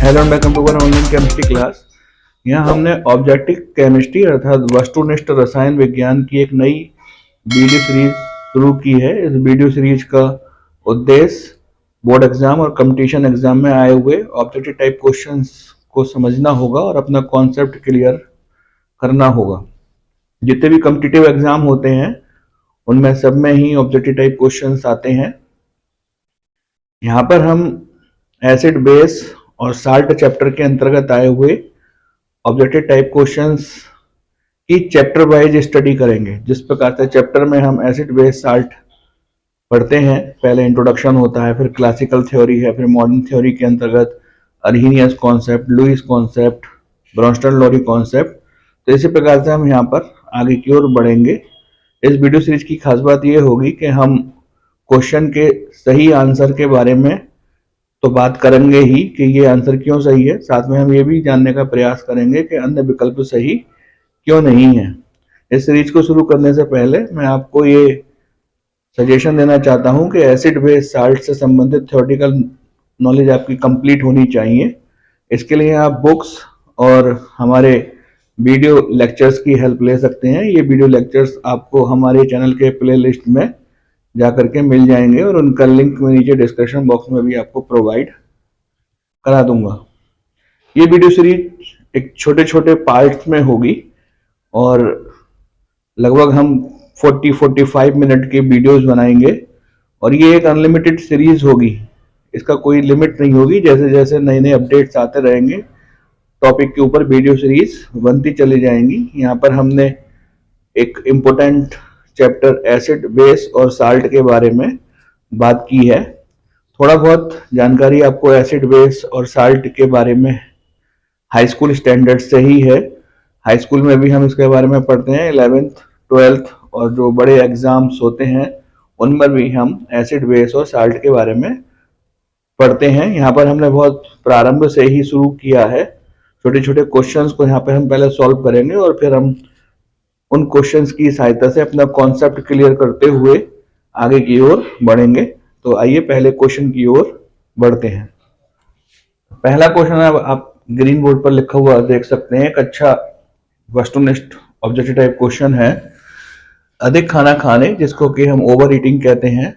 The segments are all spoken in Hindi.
Hello and welcome to one online chemistry class. यहाँ हमने ऑब्जेक्टिव केमिस्ट्री अर्थात वस्तुनिष्ठ रसायन विज्ञान की एक नई वीडियो सीरीज शुरू की है। इस वीडियो सीरीज का उद्देश्य बोर्ड एग्जाम और कंपटीशन एग्जाम में आए हुए ऑब्जेक्टिव टाइप क्वेश्चंस को समझना होगा और अपना कॉन्सेप्ट क्लियर करना होगा। जितने भी कॉम्पिटिटिव एग्जाम होते हैं उनमें सब में ही ऑब्जेक्टिव टाइप क्वेश्चंस आते हैं। यहाँ पर हम एसिड बेस और साल्ट चैप्टर के अंतर्गत आए हुए ऑब्जेक्टिव टाइप क्वेश्चंस की चैप्टर वाइज स्टडी करेंगे। जिस प्रकार से चैप्टर में हम एसिड बेस साल्ट पढ़ते हैं, पहले इंट्रोडक्शन होता है, फिर क्लासिकल थ्योरी है, फिर मॉडर्न थ्योरी के अंतर्गत अर्हीनियस कॉन्सेप्ट, लुईस कॉन्सेप्ट, ब्रोंस्टन-लॉरी कॉन्सेप्ट। तो इसी प्रकार से हम यहाँ पर आगे की ओर बढ़ेंगे। इस वीडियो सीरीज की खास बात यह होगी कि हम क्वेश्चन के सही आंसर के बारे में तो बात करेंगे ही कि ये आंसर क्यों सही है, साथ में हम ये भी जानने का प्रयास करेंगे कि अन्य विकल्प सही क्यों नहीं है। इस सीरीज को शुरू करने से पहले मैं आपको ये सजेशन देना चाहता हूं कि एसिड बेस साल्ट से संबंधित थ्योरेटिकल नॉलेज आपकी कंप्लीट होनी चाहिए। इसके लिए आप बुक्स और हमारे वीडियो लेक्चर्स की हेल्प ले सकते हैं। ये वीडियो लेक्चर्स आपको हमारे चैनल के प्ले लिस्ट में जाकर के मिल जाएंगे और उनका लिंक मैं नीचे डिस्क्रिप्शन बॉक्स में भी आपको प्रोवाइड करा दूंगा। ये वीडियो सीरीज एक छोटे छोटे पार्ट्स में होगी और लगभग हम 40-45 मिनट के वीडियोस बनाएंगे और ये एक अनलिमिटेड सीरीज होगी। इसका कोई लिमिट नहीं होगी। जैसे जैसे नए नए अपडेट्स आते रहेंगे टॉपिक के ऊपर वीडियो सीरीज बनती चली जाएंगी। यहाँ पर हमने एक इम्पोर्टेंट चैप्टर एसिड बेस और साल्ट के बारे में बात की है। थोड़ा बहुत जानकारी आपको एसिड बेस और साल्ट के बारे में हाई स्कूल स्टैंडर्ड से ही है। हाई स्कूल में भी हम इसके बारे में पढ़ते हैं। 11th 12th और जो बड़े एग्जाम्स होते हैं उनमें भी हम एसिड बेस और साल्ट के बारे में पढ़ते हैं। यहाँ पर हमने बहुत प्रारंभ से ही शुरू किया है। छोटे छोटे क्वेश्चंस को यहाँ पे हम पहले सॉल्व करेंगे और फिर हम उन क्वेश्चंस की सहायता से अपना कॉन्सेप्ट क्लियर करते हुए आगे की ओर बढ़ेंगे। तो आइए पहले क्वेश्चन की ओर बढ़ते हैं। पहला क्वेश्चन आप ग्रीन बोर्ड पर लिखा हुआ देख सकते हैं। एक अच्छा वस्तुनिष्ठ ऑब्जेक्टिव टाइप क्वेश्चन है। अधिक खाना खाने, जिसको कि हम ओवर ईटिंग कहते हैं,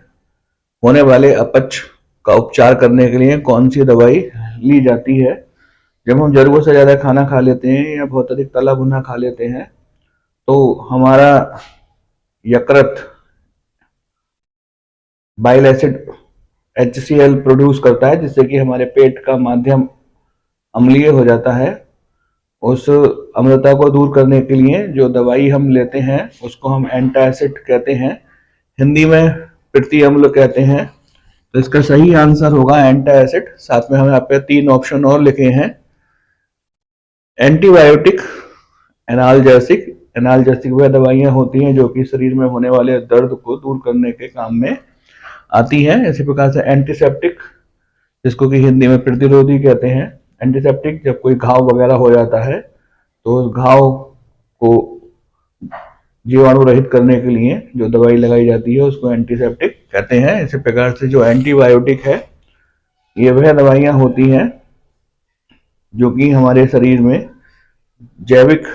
होने वाले अपच का उपचार करने के लिए कौन सी दवाई ली जाती है? जब हम जरूरत से ज्यादा खाना खा लेते हैं या बहुत अधिक तला भुना खा लेते हैं तो हमारा यकृत बाइल एसिड HCl प्रोड्यूस करता है, जिससे कि हमारे पेट का माध्यम अम्लीय हो जाता है। उस अम्लता को दूर करने के लिए जो दवाई हम लेते हैं उसको हम एंटासिड कहते हैं, हिंदी में प्रति अम्ल कहते हैं। तो इसका सही आंसर होगा एंटासिड। साथ में हम यहाँ पे 3 ऑप्शन और लिखे हैं। Antibiotic, analgesic. एनाल्जेसिक वह दवाइयां होती हैं जो कि शरीर में होने वाले दर्द को दूर करने के काम में आती हैं। इसी प्रकार से एंटीसेप्टिक, जिसको कि हिंदी में प्रतिरोधी कहते हैं। एंटीसेप्टिक जब कोई घाव वगैरह हो जाता है तो उस घाव को जीवाणु रहित करने के लिए जो दवाई लगाई जाती है उसको एंटीसेप्टिक कहते हैं। इसी प्रकार से जो एंटीबायोटिक है ये वह दवाइयां होती हैं जो कि हमारे शरीर में जैविक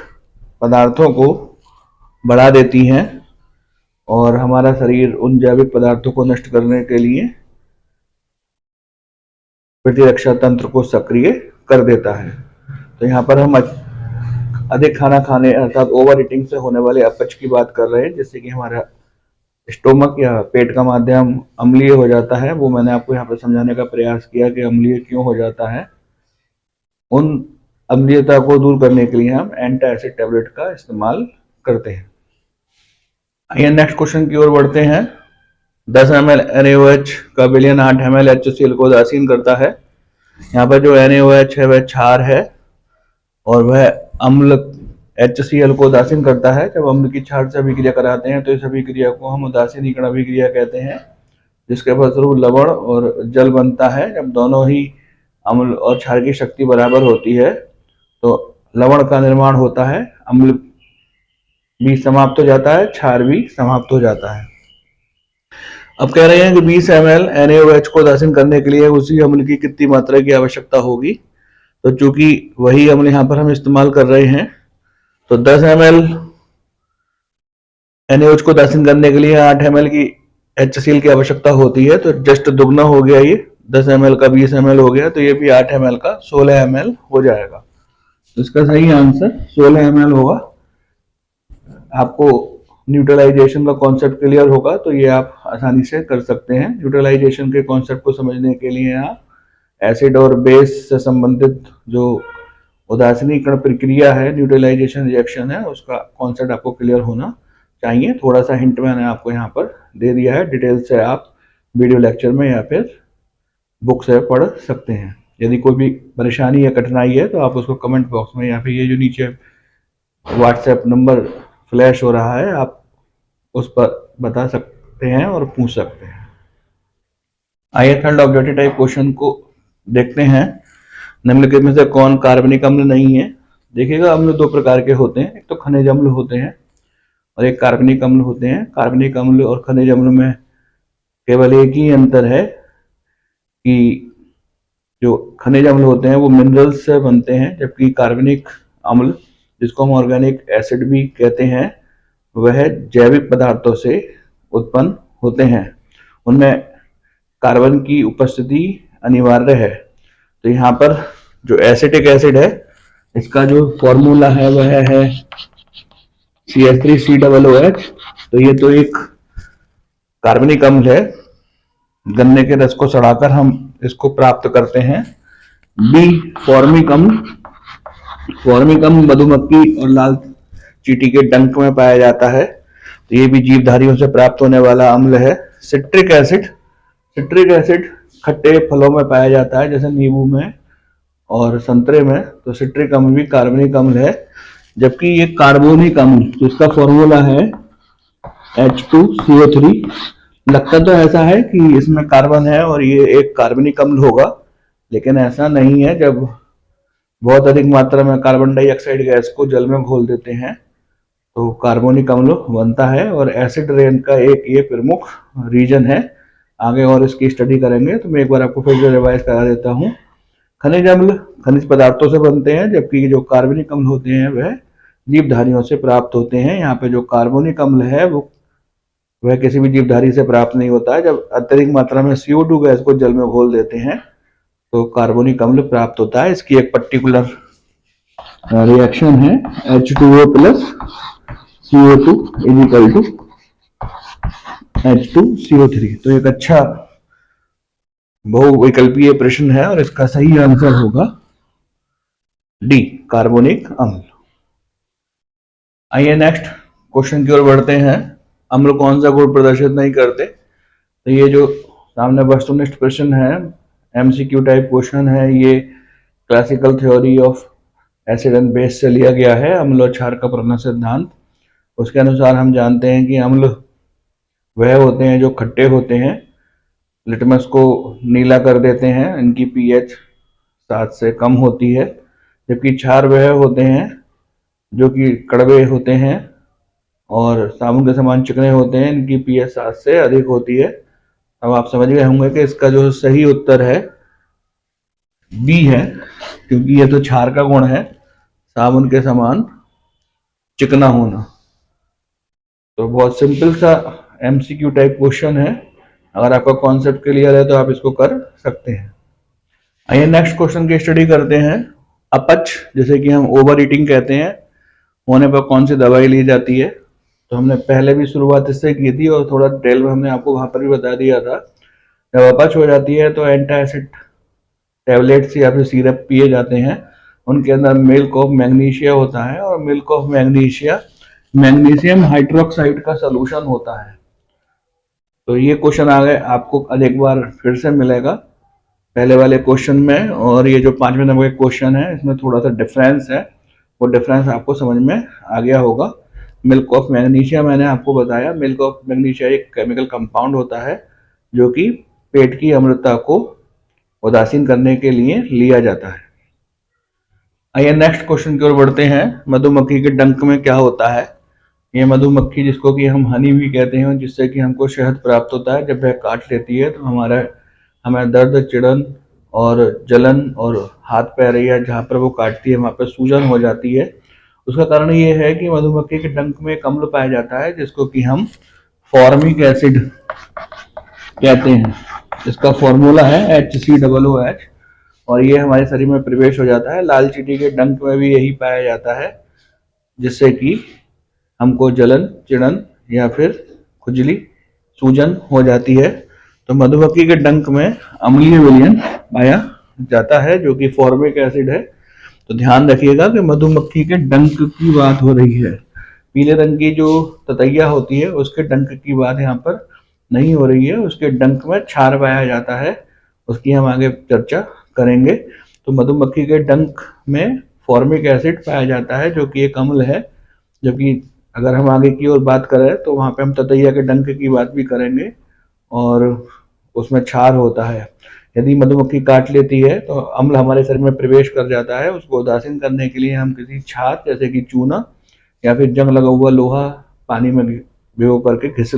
पदार्थों को बढ़ा देती हैं और हमारा शरीर उन जैविक पदार्थों को नष्ट करने के लिए प्रतिरक्षा तंत्र को सक्रिय कर देता है। तो यहाँ पर हम अधिक खाना खाने अर्थात ओवर ईटिंग से होने वाले अपच की बात कर रहे हैं, जिससे कि हमारा स्टोमक या पेट का माध्यम अम्लीय हो जाता है। वो मैंने आपको यहाँ पर समझाने का प्रयास किया कि अम्लीय क्यों हो जाता है। उन अम्लीयता को दूर करने के लिए हम एंटासिड टैबलेट का इस्तेमाल करते हैं। आइए नेक्स्ट क्वेश्चन की ओर बढ़ते हैं। 10 ml NaOH का विलयन 8 ml HCl को उदासीन करता है। यहाँ पर जो NaOH है वह क्षार है और वह अम्ल HCl को उदासीन करता है। जब अम्ल की क्षार से अभिक्रिया कराते हैं तो इस अभिक्रिया को हम उदासीनीकरण अभिक्रिया कहते हैं, जिसके फलस्वरूप लवण और जल बनता है। जब दोनों ही अम्ल और क्षार की शक्ति बराबर होती है तो लवण का निर्माण होता है, अम्ल भी समाप्त हो जाता है, क्षार भी समाप्त हो जाता है। अब कह रहे हैं कि 20 ml NaOH को उदासीन करने के लिए उसी अम्ल की कितनी मात्रा की आवश्यकता होगी? तो चूंकि वही अम्ल यहाँ पर हम इस्तेमाल कर रहे हैं, तो 10 ml NaOH को दासिन करने के लिए 8 ml की HCl की आवश्यकता होती है। तो जस्ट दुगना हो गया, ये 10 ml का 20 ml हो गया, तो ये भी 8 ml का 16 ml हो जाएगा। तो इसका सही आंसर 16 ml होगा। आपको न्यूट्रलाइजेशन का कॉन्सेप्ट क्लियर होगा तो ये आप आसानी से कर सकते हैं। न्यूट्रलाइजेशन के कॉन्सेप्ट को समझने के लिए आप एसिड और बेस से संबंधित जो उदासीनीकरण प्रक्रिया है, न्यूट्रलाइजेशन रिएक्शन है, उसका कॉन्सेप्ट आपको क्लियर होना चाहिए। थोड़ा सा हिंट मैंने आपको यहाँ पर दे दिया है, डिटेल से आप वीडियो लेक्चर में या फिर बुक से पढ़ सकते हैं। यदि कोई भी परेशानी या कठिनाई है तो आप उसको कमेंट बॉक्स में या फिर ये जो नीचे व्हाट्सएप नंबर फ्लैश हो रहा है आप उस पर बता सकते हैं और पूछ सकते हैं। आइए थर्ड ऑब्जेक्टिव टाइप क्वेश्चन को देखते हैं। निम्नलिखित में से कौन कार्बनिक अम्ल नहीं है? देखिएगा, अम्ल दो प्रकार के होते हैं, एक तो खनिज अम्ल होते हैं और एक कार्बनिक अम्ल होते हैं। कार्बनिक अम्ल और खनिज अम्ल में केवल एक ही अंतर है कि जो खनिज अम्ल होते हैं वो मिनरल्स से बनते हैं, जबकि कार्बनिक अम्ल, जिसको हम ऑर्गेनिक एसिड भी कहते हैं, वह जैविक पदार्थों से उत्पन्न होते हैं। उनमें कार्बन की उपस्थिति अनिवार्य है। तो यहाँ पर जो एसिटिक एसिड है, इसका जो फॉर्मूला है वह है CH3COOH। तो ये तो एक कार्बनिक अम्ल है, गन्ने के रस को सड़ाकर हम इसको प्राप्त करते हैं। बी फॉर्मिक अम्ल। फॉर्मिक अम्ल मधुमक्खी और लाल चींटी के डंक में पाया जाता है, तो ये भी जीवधारियों से प्राप्त होने वाला अम्ल है। Citric acid. सिट्रिक एसिड खट्टे फलों में पाया जाता है, जैसे नींबू में और संतरे में। तो सिट्रिक अम्ल भी कार्बनिक अम्ल है। जबकि ये कार्बोनिक अम्ल, तो इसका फॉर्मूला है H2CO3। लगता तो ऐसा है कि इसमें कार्बन है और ये एक कार्बनिक अम्ल होगा, लेकिन ऐसा नहीं है। जब बहुत अधिक मात्रा में कार्बन डाइऑक्साइड गैस को जल में घोल देते हैं तो कार्बोनिक अम्ल बनता है, और एसिड रेन का एक ये प्रमुख रीजन है। आगे और इसकी स्टडी करेंगे, तो मैं एक बार आपको फिर से रिवाइज करा देता हूँ। खनिज अम्ल खनिज पदार्थों से बनते हैं, जबकि जो कार्बनिक अम्ल होते हैं वह जीवधारियों से प्राप्त होते हैं। यहाँ पे जो कार्बोनिक अम्ल है वह किसी भी जीवधारी से प्राप्त नहीं होता है। जब अत्यधिक मात्रा में CO2 गैस को जल में घोल देते हैं तो कार्बोनिक अम्ल प्राप्त होता है। इसकी एक पर्टिकुलर रिएक्शन है H2O plus CO2 equal to H2CO3। तो एक अच्छा बहुविकल्पीय प्रश्न है और इसका सही आंसर होगा डी कार्बोनिक अम्ल। आइए नेक्स्ट क्वेश्चन की ओर बढ़ते हैं। अम्ल कौन सा गुण प्रदर्शित नहीं करते? तो ये जो सामने वस्तुनिष्ठ प्रश्न है, MCQ टाइप क्वेश्चन है, ये classical theory of acid and base से लिया गया है, अम्ल और क्षार का प्रकरण सिद्धांत। उसके अनुसार हम जानते हैं कि अम्ल वह होते हैं जो खट्टे होते हैं, लिटमस को नीला कर देते हैं, इनकी pH 7 से कम होती है। जबकि क्षार वह होते हैं जो कि कड़वे होते हैं और साबुन के समान चिकने होते हैं, इनकी pH 7 से अधिक होती है। अब आप समझ गए होंगे कि इसका जो सही उत्तर है बी है, क्योंकि ये तो क्षार का गुण है, साबुन के समान चिकना होना। तो बहुत सिंपल सा MCQ टाइप क्वेश्चन है। अगर आपका कॉन्सेप्ट क्लियर है तो आप इसको कर सकते हैं। आइए नेक्स्ट क्वेश्चन की स्टडी करते हैं। अपच, जैसे कि हम ओवर ईटिंग कहते हैं, होने पर कौन सी दवाई ली जाती है? तो हमने पहले भी शुरुआत इससे की थी और थोड़ा डिटेल में हमने आपको वहां पर भी बता दिया था। जब अपच हो जाती है तो एंटासिड टैबलेट्स या फिर सिरप पिए जाते हैं। उनके अंदर मिल्क ऑफ मैग्नीशिया होता है और milk of magnesia magnesium hydroxide का सॉल्यूशन होता है। तो ये क्वेश्चन आगे आपको एक बार फिर से मिलेगा पहले वाले क्वेश्चन में, और ये जो 5वें नंबर का क्वेश्चन है इसमें थोड़ा सा डिफरेंस है, वो डिफरेंस आपको समझ में आ गया होगा। मिल्क ऑफ मैग्नीशिया मैंने आपको बताया, मिल्क ऑफ मैग्नीशिया एक केमिकल कंपाउंड होता है जो कि पेट की अम्लता को उदासीन करने के लिए लिया जाता है। आइए नेक्स्ट क्वेश्चन की ओर बढ़ते हैं। मधुमक्खी के डंक में क्या होता है? ये मधुमक्खी, जिसको कि हम हनी भी कहते हैं, जिससे कि हमको शहद प्राप्त होता है, जब वह काट लेती है तो हमें दर्द, चिड़न और जलन और हाथ पैर या जहाँ पर वो काटती है वहाँ पर सूजन हो जाती है। उसका कारण ये है कि मधुमक्खी के डंक में एक अम्ल पाया जाता है जिसको कि हम फॉर्मिक एसिड कहते हैं। इसका फॉर्मूला है HCOOH और ये हमारे शरीर में प्रवेश हो जाता है। लाल चींटी के डंक में भी यही पाया जाता है जिससे कि हमको जलन, चिड़न या फिर खुजली, सूजन हो जाती है। तो मधुमक्खी के डंक में अम्लीय विलयन पाया जाता है जो कि फॉर्मिक एसिड है। तो ध्यान रखिएगा कि मधुमक्खी के डंक की बात हो रही है। पीले रंग की जो ततैया होती है उसके डंक की बात यहाँ पर नहीं हो रही है। उसके डंक में क्षार पाया जाता है, उसकी हम आगे चर्चा करेंगे। तो मधुमक्खी के डंक में फॉर्मिक एसिड पाया जाता है जो कि एक अम्ल है। जबकि अगर हम आगे की ओर बात करें तो वहाँ पे हम ततैया के डंक की बात भी करेंगे और उसमें क्षार होता है। यदि मधुमक्खी काट लेती है तो अम्ल हमारे शरीर में प्रवेश कर जाता है। उसको उदासीन करने के लिए हम किसी छाछ जैसे कि चूना या फिर जंग लगा हुआ लोहा पानी में भिगो करके घिस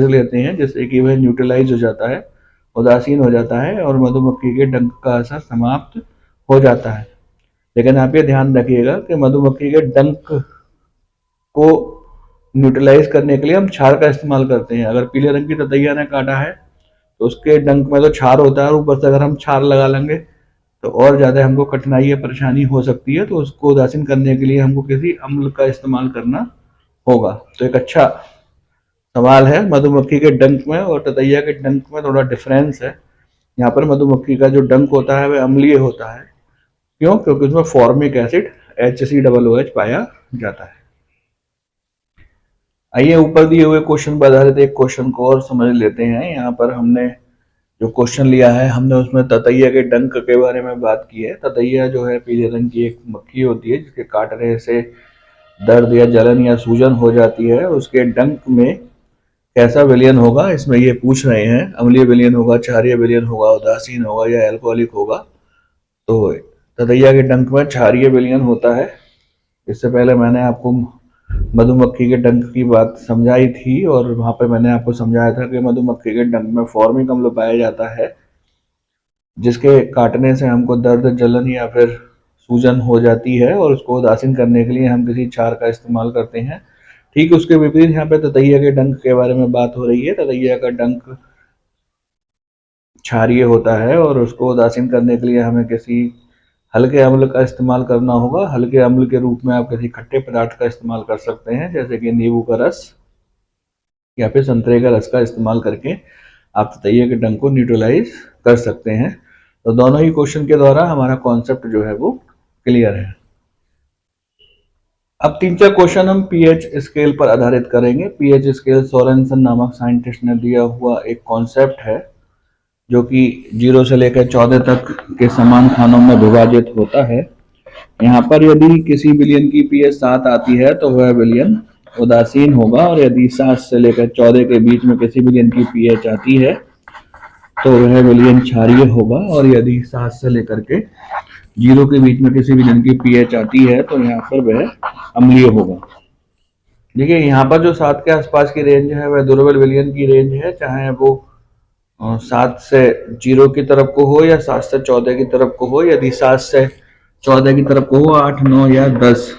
लेते हैं जिससे कि वह न्यूट्रलाइज हो जाता है, उदासीन हो जाता है और मधुमक्खी के डंक का असर समाप्त हो जाता है। लेकिन आप ये ध्यान रखिएगा कि मधुमक्खी के डंक को न्यूट्रलाइज करने के लिए हम क्षार का इस्तेमाल करते हैं। अगर पीले रंग की ततैया ने काटा है तो उसके डंक में तो क्षार होता है और ऊपर से अगर हम क्षार लगा लेंगे तो और ज़्यादा हमको कठिनाई या परेशानी हो सकती है। तो उसको उदासीन करने के लिए हमको किसी अम्ल का इस्तेमाल करना होगा। तो एक अच्छा सवाल है। मधुमक्खी के डंक में और ततैया के डंक में थोड़ा डिफरेंस है। यहाँ पर मधुमक्खी का जो डंक होता है वह अम्लीय होता है। क्यों? क्योंकि उसमें फॉर्मिक एसिड HCOOH पाया जाता है। आइए ऊपर दिए हुए क्वेश्चन पर आधारित एक क्वेश्चन को और समझ लेते हैं। यहाँ पर हमने जो क्वेश्चन लिया है हमने उसमें ततैया के डंक के बारे में बात की है। ततैया जो है पीले रंग की एक मक्खी होती है जिसके काटने से दर्द या जलन या सूजन हो जाती है। उसके डंक में कैसा विलयन होगा इसमें ये पूछ रहे हैं। अम्लीय विलयन होगा, क्षारीय विलयन होगा, उदासीन होगा या एल्कोहलिक होगा। तो ततैया के डंक में क्षारीय विलयन होता है। इससे पहले मैंने आपको मधुमक्खी के डंक की बात समझाई थी और वहां पर मैंने आपको समझाया था कि मधुमक्खी के डंक में फॉर्मिक अम्ल पाया जाता है जिसके काटने से हमको दर्द, जलन या फिर सूजन हो जाती है और उसको उदासीन करने के लिए हम किसी क्षार का इस्तेमाल करते हैं। ठीक उसके विपरीत यहाँ पे ततैया के डंक के बारे में बात हो रही है। ततैया का डंक क्षारीय होता है और उसको उदासीन करने के लिए हमें किसी हल्के अम्ल का इस्तेमाल करना होगा। हल्के अम्ल के रूप में आप किसी खट्टे पदार्थ का इस्तेमाल कर सकते हैं जैसे कि नींबू का रस या फिर संतरे का रस का इस्तेमाल करके आप ततैया के डंक को न्यूट्रलाइज कर सकते हैं। तो दोनों ही क्वेश्चन के द्वारा हमारा कॉन्सेप्ट जो है वो क्लियर है। अब 3 क्वेश्चन हम पीएच स्केल पर आधारित करेंगे। पीएच स्केल सोरेनसन नामक साइंटिस्ट ने दिया हुआ एक कॉन्सेप्ट है जो कि 0 से लेकर 14 तक के समान खानों में विभाजित होता है। यहाँ पर यदि किसी विलयन की पीएच 7 आती है तो वह विलयन उदासीन होगा और यदि 7 से लेकर 14 के बीच में किसी विलयन की पीएच आती है तो वह विलयन क्षारीय होगा और यदि 7 से लेकर के 0 के बीच में किसी विलयन की पीएच आती है तो यहाँ पर वह अम्लीय होगा। देखिए यहाँ पर जो 7 के आसपास की रेंज है वह दुर्बल विलयन की रेंज है, चाहे वो 7 से 0 की तरफ को हो या 7 से 14 की तरफ को हो। यदि 7 से 14 की तरफ को हो 8, 9 या 10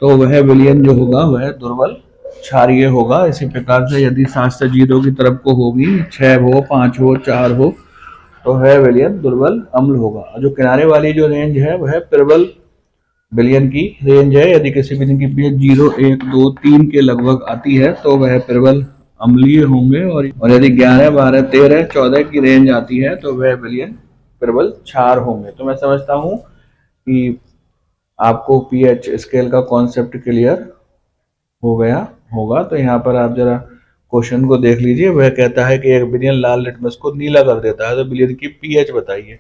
तो वह विलयन जो होगा वह दुर्बल क्षारीय होगा। इसी प्रकार से यदि 7 से 0 की तरफ को होगी, 6 हो, 5 हो, 4 हो तो वह विलयन दुर्बल अम्ल होगा। और जो किनारे वाली जो रेंज है वह प्रबल विलयन की रेंज है। यदि किसी विलयन की पीएच 0, 1, 2, 3 के लगभग आती है तो वह प्रबल अम्लीय होंगे और यदि 11, 12, 13, 14 की रेंज आती है तो वह विलयन प्रबल क्षार होंगे। तो मैं समझता हूँ कि आपको पीएच स्केल का कॉन्सेप्ट क्लियर हो गया होगा। तो यहाँ पर आप जरा क्वेश्चन को देख लीजिए। वह कहता है कि एक विलयन लाल लिटमस को नीला कर देता है तो विलयन की पीएच बताइए।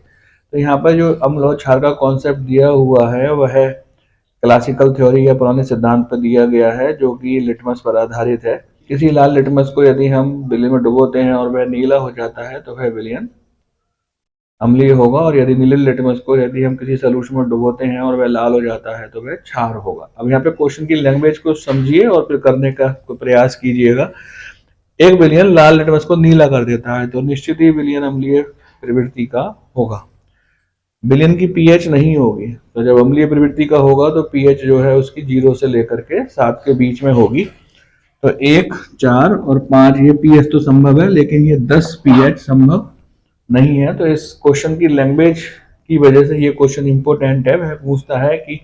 तो यहाँ पर जो अम्ल और क्षार का कॉन्सेप्ट दिया हुआ है वह क्लासिकल थ्योरी या पुराने सिद्धांत पर दिया गया है जो कि लिटमस पर आधारित है। किसी लाल लिटमस को यदि हम बिजली में डुबोते हैं और वह नीला हो जाता है तो वह विलयन अम्लीय होगा और यदि नीले लिटमस को यदि हम किसी सॉल्यूशन में डुबोते हैं और वह लाल हो जाता है तो वह क्षार होगा। अब यहाँ पे क्वेश्चन की लैंग्वेज को समझिए और फिर करने का प्रयास कीजिएगा। एक विलयन लाल लिटमस को नीला कर देता है तो निश्चित ही विलयन अम्लीय प्रवृत्ति का होगा। विलयन की पीएच नहीं होगी। तो जब अम्लीय प्रवृत्ति का होगा तो पीएच जो है उसकी 0 से लेकर के 7 के बीच में होगी। तो 1, 4 और 5 ये पीएच तो संभव है, लेकिन ये 10 पीएच संभव नहीं है। तो इस क्वेश्चन की लैंग्वेज की वजह से ये क्वेश्चन इंपॉर्टेंट है। वह पूछता है कि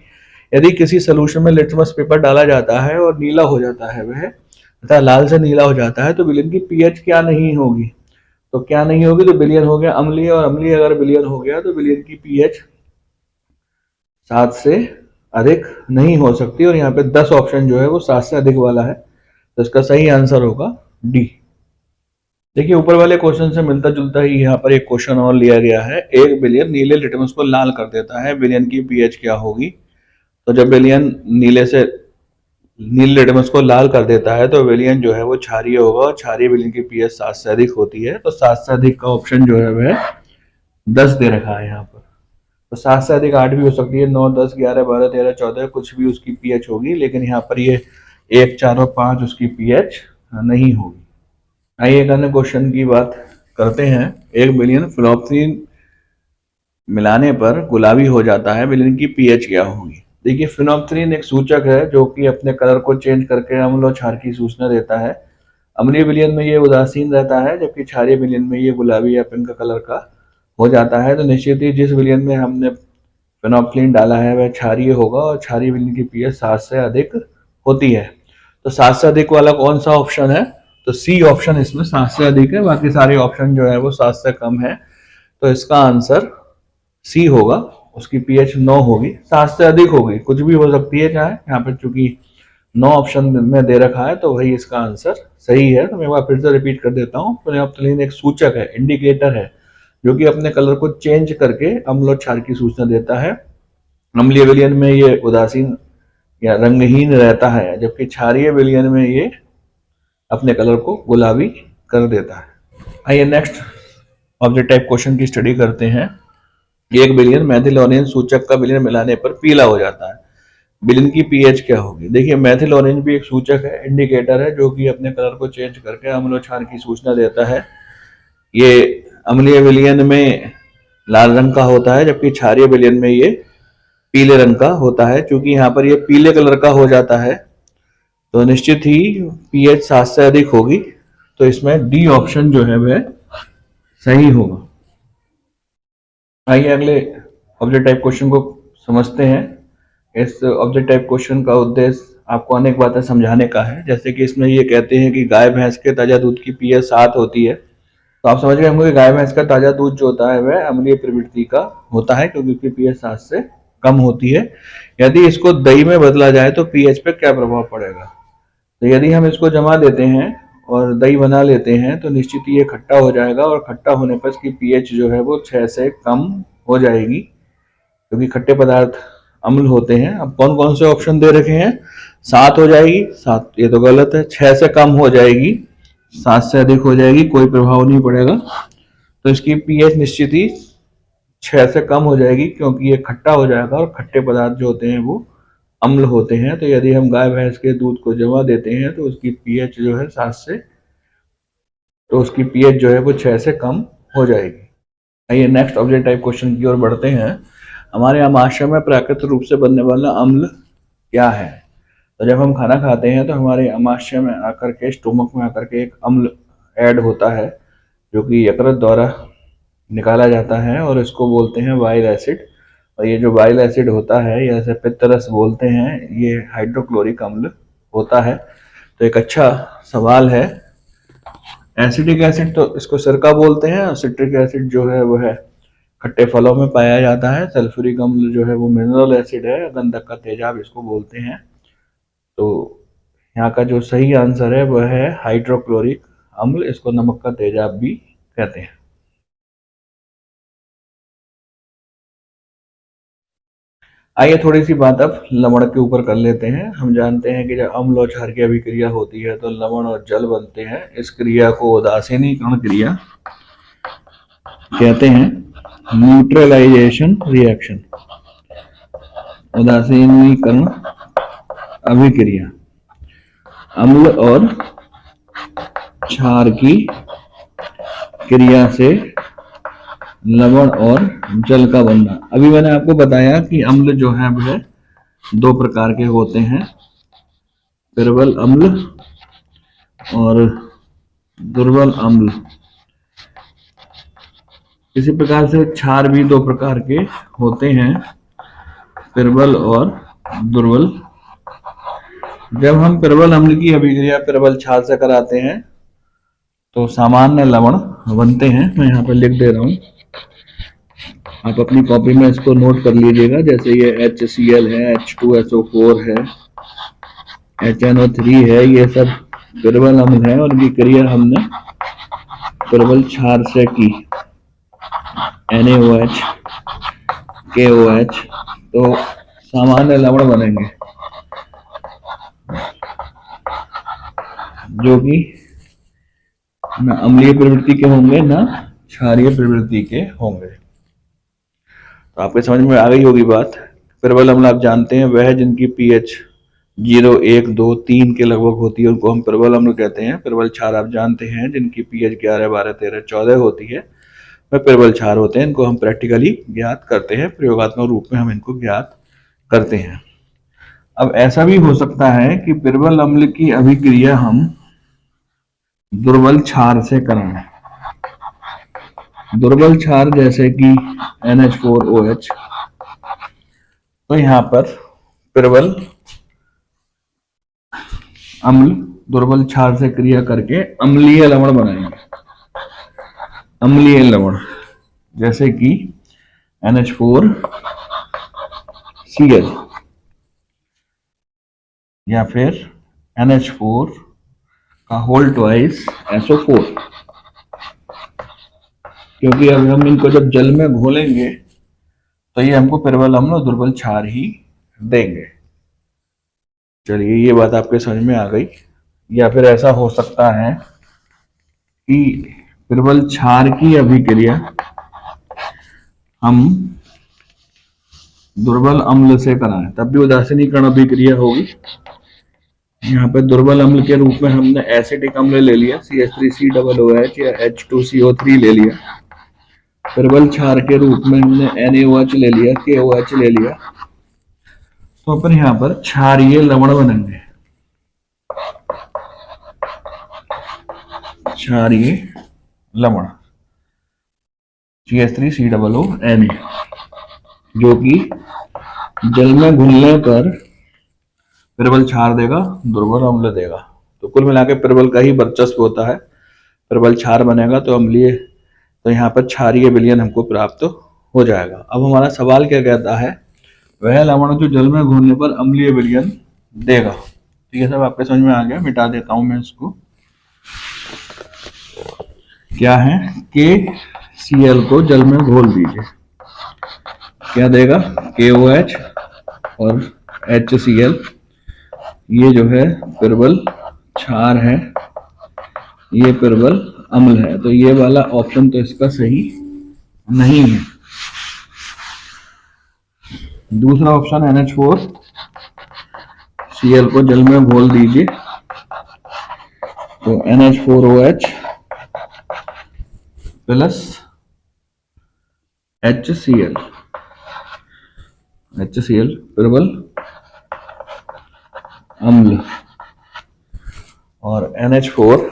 यदि किसी सोल्यूशन में लिटमस पेपर डाला जाता है और नीला हो जाता है, वह तथा लाल से नीला हो जाता है, तो विलयन की पीएच क्या नहीं होगी? तो क्या नहीं होगी? तो विलयन हो गया अम्लीय, और अम्लीय अगर विलयन हो गया तो विलयन की पीएच 7 से अधिक नहीं हो सकती। और यहाँ पे 10 ऑप्शन जो है वो 7 से अधिक वाला है, तो इसका सही आंसर होगा डी। देखिए ऊपर वाले क्वेश्चन से मिलता जुलता ही यहाँ पर एक क्वेश्चन और लिया गया है। एक विलयन नीले लिटमस को लाल कर देता है, विलयन की पीएच क्या होगी? तो जब विलयन नीले लिटमस को लाल कर देता है तो विलयन जो है वो क्षारीय होगा, और क्षारीय विलयन की पीएच 7 से अधिक होती है। तो 7 से अधिक का ऑप्शन जो है वह 10 दे रखा है यहाँ पर। तो 7 से अधिक 8 भी हो सकती है, 9, 10, 11, 12, 13, 14 कुछ भी उसकी पीएच होगी, लेकिन यहाँ पर ये 1, 4 और 5 उसकी पीएच नहीं होगी। आइए एक अन्य क्वेश्चन की बात करते हैं। एक विलयन फ्लोरोथेन मिलाने पर गुलाबी हो जाता है, विलयन की पीएच क्या होगी? देखिए फिनोल्फ्थालीन एक सूचक है जो कि अपने कलर को चेंज करके अम्ल और क्षार की सूचना देता है। अम्लीय विलयन में ये उदासीन रहता है, जबकि क्षारीय विलयन में ये गुलाबी या पिंक कलर का हो जाता है। तो निश्चित ही जिस विलयन में हमने फिनोल्फ्थालीन डाला है वह क्षारीय होगा, और क्षारीय विलयन की पीएच 7 से अधिक होती है। तो 7 से अधिक वाला कौन सा ऑप्शन है? तो सी ऑप्शन इसमें 7 से अधिक है, बाकी सारे ऑप्शन जो है वो 7 से कम है। तो इसका आंसर सी होगा, उसकी पीएच 9 होगी। 7 से अधिक होगी, कुछ भी हो सकती है, चाहे यहाँ पे चूंकि 9 ऑप्शन में दे रखा है तो वही इसका आंसर सही है। तो मैं एक बार फिर से रिपीट कर देता हूँ। फिनोल्फ्थालीन एक सूचक है, इंडिकेटर है, जो कि अपने कलर को चेंज करके अम्ल और क्षार की सूचना देता है। अम्लीय विलयन में ये उदासीन या रंगहीन रहता है, जबकि क्षारीय विलयन में ये अपने कलर को गुलाबी कर देता है। आइए नेक्स्ट ऑब्जेक्ट टाइप क्वेश्चन की स्टडी करते हैं। एक विलयन मेथिल सूचक का विलयन मिलाने पर पीला हो जाता है, विलयन की पीएच क्या होगी? देखिए मेथिल ऑरेंज भी एक सूचक है, इंडिकेटर है, जो कि अपने कलर को चेंज करके अम्ल और क्षार की सूचना देता है। ये अम्लीय विलयन में लाल रंग का होता है, जबकि क्षारीय विलयन में ये पीले रंग का होता है। क्योंकि यहाँ पर ये पीले कलर का हो जाता है तो निश्चित ही पीएच 7 से अधिक होगी। तो इसमें डी ऑप्शन जो है वह सही होगा। आइए अगले ऑब्जेक्ट टाइप क्वेश्चन को समझते हैं। इस ऑब्जेक्ट टाइप क्वेश्चन का उद्देश्य आपको अनेक बातें समझाने का है। जैसे कि इसमें ये कहते हैं कि गाय भैंस के ताजा दूध की पीएच 7 होती है, तो आप समझ गए होंगे गाय भैंस का ताजा दूध जो होता है वह अम्लीय प्रवृत्ति का होता है, क्योंकि उसकी पीएच 7 से कम होती है। यदि इसको दही में बदला जाए तो पीएच पे क्या प्रभाव पड़ेगा? तो यदि हम इसको जमा देते हैं और दही बना लेते हैं तो निश्चित ही ये खट्टा हो जाएगा, और खट्टा होने पर इसकी पीएच जो है वो 6 से कम हो जाएगी, क्योंकि खट्टे पदार्थ अम्ल होते हैं। अब कौन कौन से ऑप्शन दे रखे हैं? 7 हो जाएगी, 7 ये तो गलत है। 6 से कम हो जाएगी, 7 से अधिक हो जाएगी, कोई प्रभाव नहीं पड़ेगा। तो इसकी पीएच निश्चित ही 6 से कम हो जाएगी, क्योंकि ये खट्टा हो जाएगा, और खट्टे पदार्थ जो होते हैं वो अम्ल होते हैं। तो यदि हम गाय भैंस के दूध को जमा देते हैं तो उसकी पीएच जो है 7 से, तो उसकी पीएच जो है वो 6 से कम हो जाएगी। आइए नेक्स्ट ऑब्जेक्ट टाइप क्वेश्चन की ओर बढ़ते हैं। हमारे आमाशय में प्राकृतिक रूप से बनने वाला अम्ल क्या है? तो जब हम खाना खाते हैं तो हमारे आमाशय में आकर के, स्टोमक में आकर के एक अम्ल ऐड होता है, जो कि यकृत द्वारा निकाला जाता है, और इसको बोलते हैं बाइल एसिड। और ये जो बाइल एसिड होता है, या इसे पित्तरस बोलते हैं, ये हाइड्रोक्लोरिक अम्ल होता है। तो एक अच्छा सवाल है। एसिडिक एसिड तो इसको सिरका बोलते हैं, और सिट्रिक एसिड जो है वो है खट्टे फलों में पाया जाता है। सल्फ्यूरिक अम्ल जो है वो मिनरल एसिड है, गंधक का तेजाब इसको बोलते हैं। तो यहाँ का जो सही आंसर है वह है हाइड्रोक्लोरिक अम्ल, इसको नमक का तेजाब भी कहते हैं। आइए थोड़ी सी बात अब लवण के ऊपर कर लेते हैं। हम जानते हैं कि जब अम्ल और क्षार की अभिक्रिया होती है तो लवण और जल बनते हैं। इस क्रिया को उदासीनीकरण क्रिया कहते हैं, न्यूट्रलाइजेशन रिएक्शन, उदासीनीकरण अभिक्रिया। अम्ल और क्षार की क्रिया से लवण और जल का बनना। अभी मैंने आपको बताया कि अम्ल जो है वह दो प्रकार के होते हैं, प्रबल अम्ल और दुर्बल अम्ल। इसी प्रकार से क्षार भी दो प्रकार के होते हैं, प्रबल और दुर्बल। जब हम प्रबल अम्ल की अभिक्रिया प्रबल क्षार से कराते हैं तो सामान्य लवण बनते हैं। मैं यहाँ पर लिख दे रहा हूँ, आप अपनी कॉपी में इसको नोट कर लीजिएगा। जैसे ये HCl है, H2SO4 है, HNO3 है, ये सब प्रबल अम्ल है और इनकी क्रिया हमने प्रबल क्षार से की, NaOH, KOH, तो सामान्य लवण बनेंगे जो कि न अम्लीय प्रवृत्ति के होंगे न क्षारीय प्रवृत्ति के होंगे। तो आपके समझ में आ गई होगी बात। प्रबल अम्ल आप जानते हैं वह जिनकी pH 0, 1, 2, 3 के लगभग होती है, उनको हम प्रबल अम्ल कहते हैं। प्रबल क्षार आप जानते हैं जिनकी pH 11, 12, 13, 14 होती है, वह प्रबल क्षार होते हैं। इनको हम प्रैक्टिकली ज्ञात करते हैं, प्रयोगात्मक रूप में हम इनको ज्ञात करते हैं। अब ऐसा भी हो सकता है कि प्रबल अम्ल की अभिक्रिया हम दुर्बल क्षार से कराएं। दुर्बल क्षार जैसे कि NH4OH, तो यहाँ पर प्रबल अम्ल दुर्बल क्षार से क्रिया करके अम्लीय लवण बनाएंगे। अम्लीय लवण जैसे कि NH4Cl या फिर NH4 का होल ट्वाइस SO4, क्योंकि अब हम इनको जब जल में घोलेंगे तो ये हमको प्रबल अम्ल और दुर्बल क्षार ही देंगे। चलिए, ये बात आपके समझ में आ गई। या फिर ऐसा हो सकता है कि प्रबल क्षार की अभिक्रिया हम दुर्बल अम्ल से कराएं, तब भी उदासीनीकरण अभिक्रिया होगी। यहाँ पे दुर्बल अम्ल के रूप में हमने एसिटिक अम्ल ले लिया, CH3COOH या H2CO3 ले लिया। प्रबल क्षार के रूप में हमने NaOH ले लिया, KOH ले लिया। तो अपन यहाँ पर क्षारीय लवण बनेंगे, क्षारीय लवण CH3COONA, जो कि जल में घुलने पर प्रबल क्षार देगा, दुर्बल अम्ल देगा। तो कुल मिलाकर प्रबल का ही वर्चस्व होता है। प्रबल क्षार बनेगा तो अम्लीय, तो यहाँ पर क्षारीय विलयन हमको प्राप्त हो जाएगा। अब हमारा सवाल क्या कहता है, वह लवण जो जल में घुलने पर अम्लीय विलयन देगा। तो ये सब आपके समझ में आ गया। मिटा देता हूं मैं इसको। क्या है, KCl को जल में घोल दीजिए, क्या देगा, KOH और HCl। ये जो है प्रबल क्षार है, ये प्रबल अम्ल है। तो ये वाला ऑप्शन तो इसका सही नहीं है। दूसरा ऑप्शन NH4Cl को जल में घोल दीजिए, तो NH4OH प्लस HCl प्रबल अम्ल और NH4OH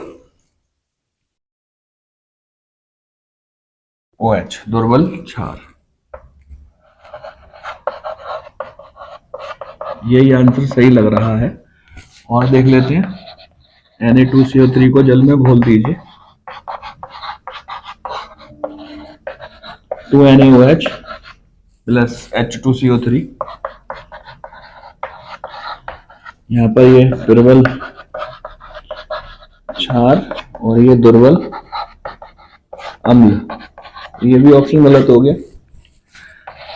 दुर्बल क्षार। यही आंसर सही लग रहा है। और देख लेते हैं, Na2CO3 को जल में घोल दीजिए, 2NaOH प्लस H2CO3। यहाँ पर ये प्रबल क्षार और ये दुर्बल अम्ल, ये भी ऑप्शन गलत हो गया।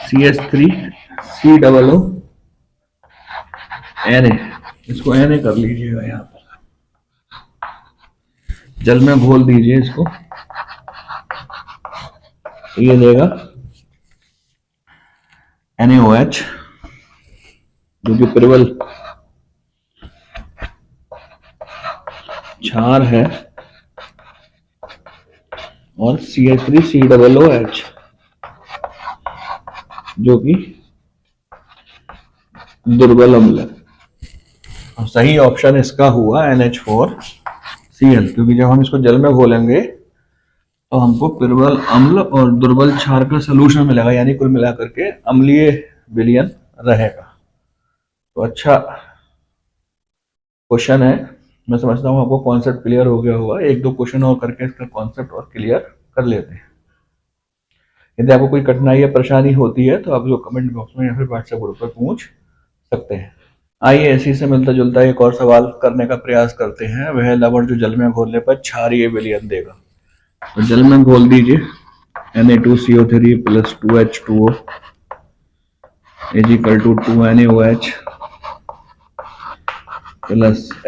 CH3COONA, इसको Na कर लीजिएगा। यहाँ पर जल में घोल दीजिए इसको, ये देगा NaOH, जो कि प्रबल क्षार है, और CH3COOH जो कि दुर्बल अम्ल है। और सही ऑप्शन इसका हुआ NH4Cl, क्योंकि जब हम इसको जल में घोलेंगे तो हमको प्रबल अम्ल और दुर्बल क्षार का सोल्यूशन मिलेगा, यानी कुल मिलाकर के अम्लीय विलयन रहेगा। तो अच्छा क्वेश्चन है, मैं समझता हूँ आपको कॉन्सेप्ट क्लियर हो गया होगा। एक दो क्वेश्चन और करके इसका कॉन्सेप्ट और क्लियर कर लेते हैं। यदि आपको कोई कठिनाई या परेशानी होती है तो आप जो कमेंट बॉक्स में या फिर व्हाट्सएप ग्रुप पर पूछ सकते हैं। आइए इसी से मिलता जुलता एक और सवाल करने का प्रयास करते हैं। वह लवण जो जल में घोलने पर क्षारीय विलयन देगा। तो जल में घोल दीजिए Na2CO3 + 2H2O = 2NaOH +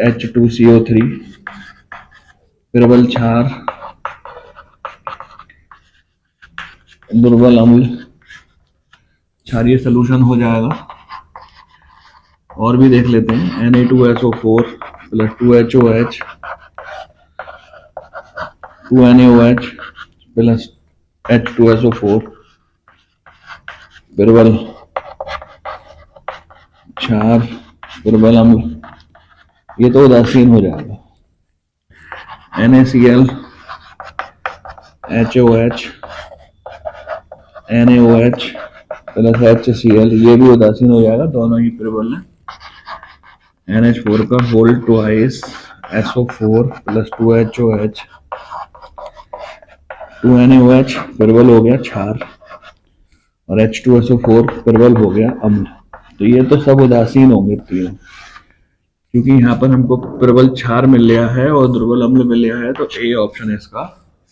H2CO3 प्रबल क्षार दुर्बल अम्ल क्षारीय सलूशन हो जाएगा। और भी देख लेते हैं। Na2SO4 + 2HOH 2NaOH + H2SO4 प्रबल क्षार दुर्बल अम्ल, ये तो उदासीन हो जाएगा। NaCl HOH NaOH + HCl, ये भी उदासीन हो जाएगा, दोनों ही प्रबल है। NH4 का whole twice SO4 + 2HOH 2NaOH प्रबल हो गया क्षार और H2SO4 प्रबल हो गया अम्ल। तो ये तो सब उदासीन होंगे तीनों, क्योंकि यहाँ पर हमको प्रबल क्षार मिल गया है और दुर्बल अम्ल मिल गया है। तो ए ऑप्शन इसका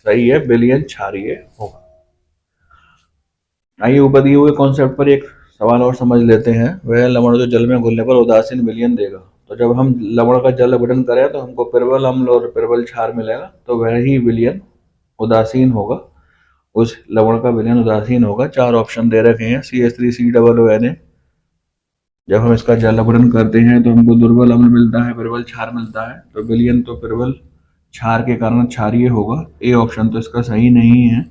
सही है, विलयन क्षारीय होगा। आइए ऊपर दिए हुए कॉन्सेप्ट पर एक सवाल और समझ लेते हैं। वह लवण जो जल में घुलने पर उदासीन विलयन देगा। तो जब हम लवण का जल अपघटन करें तो हमको प्रबल अम्ल और प्रबल क्षार मिलेगा, तो वह ही विलयन उदासीन होगा, उस लवण का विलयन उदासीन होगा। चार ऑप्शन दे रखे हैं। CH3COONA, जब हम इसका जल अपघटन करते हैं तो हमको दुर्बल अम्ल मिलता है, प्रबल क्षार मिलता है, तो विलयन तो प्रबल क्षार के कारण क्षारीय होगा। ए ऑप्शन तो इसका सही नहीं है।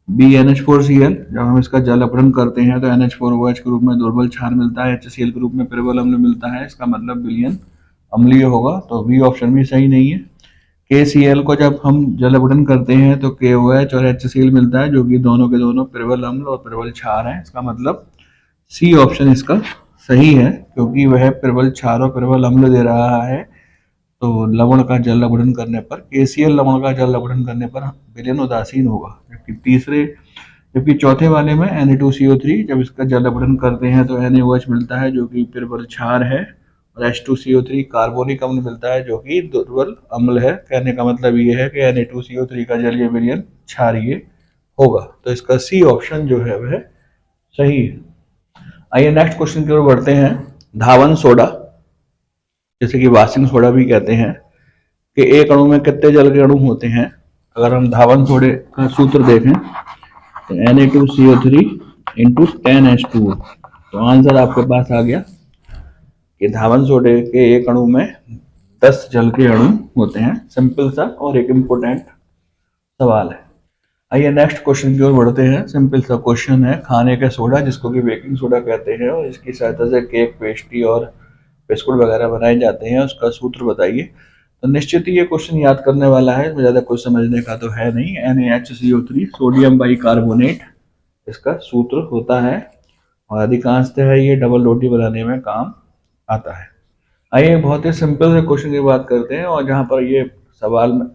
बी NH4Cl, जब हम इसका जल अपघटन करते हैं तो NH4OH के रूप में दुर्बल क्षार मिलता है, HCl के रूप में प्रबल अम्ल मिलता है, इसका मतलब विलयन अम्लीय होगा। तो बी ऑप्शन भी सही नहीं है। KCl को जब हम जल अपघटन करते हैं तो KOH और HCl मिलता है, जो कि दोनों के दोनों प्रबल अम्ल और प्रबल क्षार है, इसका मतलब सी ऑप्शन इसका सही है, क्योंकि वह प्रबल क्षार और प्रबल अम्ल दे रहा है। तो लवण का जल अपघटन करने पर, KCl लवण का जल अपघटन करने पर विलयन उदासीन होगा। जबकि चौथे वाले में Na2CO3, जब इसका जल अपघटन करते हैं तो NaOH मिलता है, जो कि प्रबल क्षार है, और H2CO3 कार्बोनिक अम्ल मिलता है, जो कि दुर्बल अम्ल है। कहने का मतलब ये है कि Na2CO3 का जलीय विलयन क्षारीय होगा। तो इसका सी ऑप्शन जो है वह सही है। आइए नेक्स्ट क्वेश्चन की ओर बढ़ते हैं। धावन सोडा, जैसे कि वाशिंग सोडा भी कहते हैं, कि एक अणु में कितने जल के अणु होते हैं। अगर हम धावन सोडे का सूत्र देखें तो Na2CO3 × 10H2O, तो आंसर आपके पास आ गया कि धावन सोडे के एक अणु में 10 जल के अणु होते हैं। सिंपल सा और एक इम्पोर्टेंट सवाल है। आइए नेक्स्ट क्वेश्चन की ओर बढ़ते हैं। सिंपल सा क्वेश्चन है। खाने का सोडा, जिसको कि बेकिंग सोडा कहते हैं, और इसकी सहायता से केक, पेस्ट्री और बिस्कुट वगैरह बनाए जाते हैं, उसका सूत्र बताइए। तो निश्चित ही ये क्वेश्चन याद करने वाला है, इसमें ज़्यादा कुछ समझने का तो है नहीं। NaHCO3 सोडियम बाइकार्बोनेट इसका सूत्र होता है, और अधिकांशतः ये डबल रोटी बनाने में काम आता है। आइए बहुत ही सिंपल से क्वेश्चन की बात करते हैं, और जहाँ पर ये सवाल में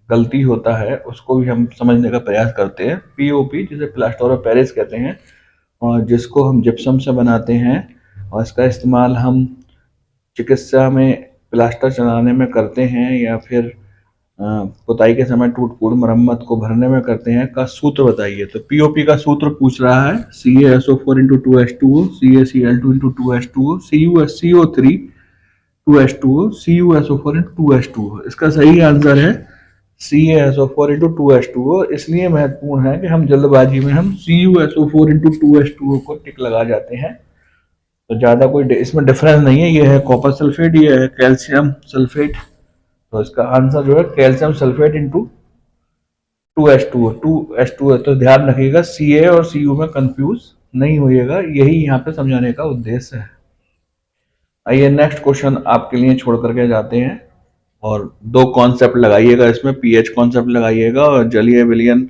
गलती होता है उसको भी हम समझने का प्रयास करते हैं। POP, जिसे प्लास्टर ऑफ पेरिस कहते हैं, और जिसको हम जिप्सम से बनाते हैं, और इसका इस्तेमाल हम चिकित्सा में प्लास्टर चढ़ाने में करते हैं, या फिर पुताई के समय टूट फूट मरम्मत को भरने में करते हैं, का सूत्र बताइए। तो POP का सूत्र पूछ रहा है CaSO4 × 2H2O, CaCl2 × 2H2O, CuSCO3 2H2O, CuSO4 × 2H2O। इसका सही आंसर है CaSO4 × 2H2O। इसलिए महत्वपूर्ण है कि हम जल्दबाजी में हम CuSO4 × 2H2O को टिक लगा जाते हैं। तो ज़्यादा कोई इसमें डिफरेंस नहीं है। ये है कॉपर सल्फेट, ये है कैल्शियम सल्फेट। तो इसका आंसर जो है कैल्शियम सल्फेट × 2H2O। 2H2O, तो ध्यान रखिएगा Ca और Cu में कंफ्यूज नहीं होइएगा, यही यहाँ पे समझाने का उद्देश्य है। आइए नेक्स्ट क्वेश्चन आपके लिए छोड़ करके जाते हैं, और दो कॉन्सेप्ट लगाइएगा इसमें, पीएच कॉन्सेप्ट लगाइएगा और जलीय विलयन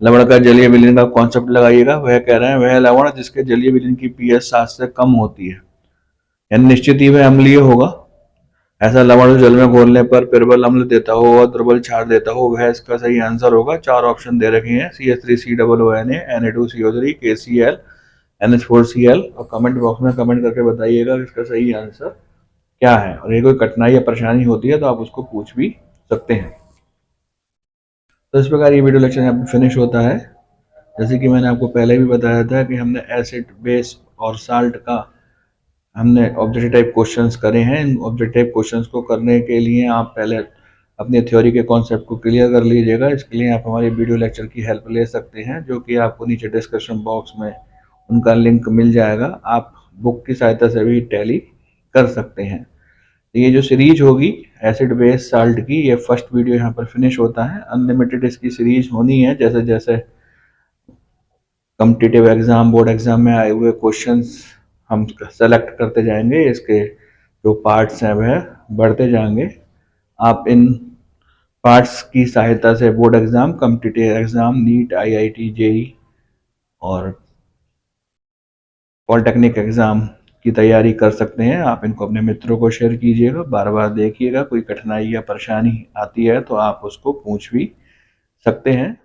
लवण का जलीय विलयन का कॉन्सेप्ट लगाइएगा। वह कह रहे हैं वह लवण जिसके जलीय विलयन की पीएच 7 से कम होती है, यानी निश्चित ही वह अम्लीय होगा। ऐसा लवण जो जल में घोलने पर प्रबल अम्ल देता हो और दुर्बल क्षार देता हो, वह इसका सही आंसर होगा। 4 ऑप्शन दे रखे हैं, CH3COONA, Na2CO3, KCl, NH4Cl। और कमेंट बॉक्स में कमेंट करके बताइएगा इसका सही आंसर क्या है, और ये कोई कठिनाई या परेशानी होती है तो आप उसको पूछ भी सकते हैं। तो इस प्रकार ये वीडियो लेक्चर यहाँ पे फिनिश होता है। जैसे कि मैंने आपको पहले भी बताया था कि हमने एसिड, बेस और साल्ट का हमने ऑब्जेक्टिव टाइप क्वेश्चंस करे हैं। इन ऑब्जेक्टिव टाइप क्वेश्चंस को करने के लिए आप पहले अपने थ्योरी के कॉन्सेप्ट को क्लियर कर लीजिएगा। इसके लिए आप हमारे वीडियो लेक्चर की हेल्प ले सकते हैं, जो कि आपको नीचे डिस्क्रिप्शन बॉक्स में उनका लिंक मिल जाएगा। आप बुक की सहायता से भी टैली कर सकते हैं। ये जो सीरीज होगी एसिड, बेस, साल्ट की, ये फर्स्ट वीडियो यहाँ पर फिनिश होता है। अनलिमिटेड इसकी सीरीज होनी है। जैसे जैसे कॉम्पिटिटिव एग्जाम, बोर्ड एग्जाम में आए हुए क्वेश्चंस हम सेलेक्ट करते जाएंगे, इसके जो पार्ट्स हैं वह बढ़ते जाएंगे। आप इन पार्ट्स की सहायता से board exam, competitive exam, NEET, IIT, JEE और पॉलिटेक्निक एग्जाम की तैयारी कर सकते हैं। आप इनको अपने मित्रों को शेयर कीजिएगा, बार बार देखिएगा। कोई कठिनाई या परेशानी आती है तो आप उसको पूछ भी सकते हैं।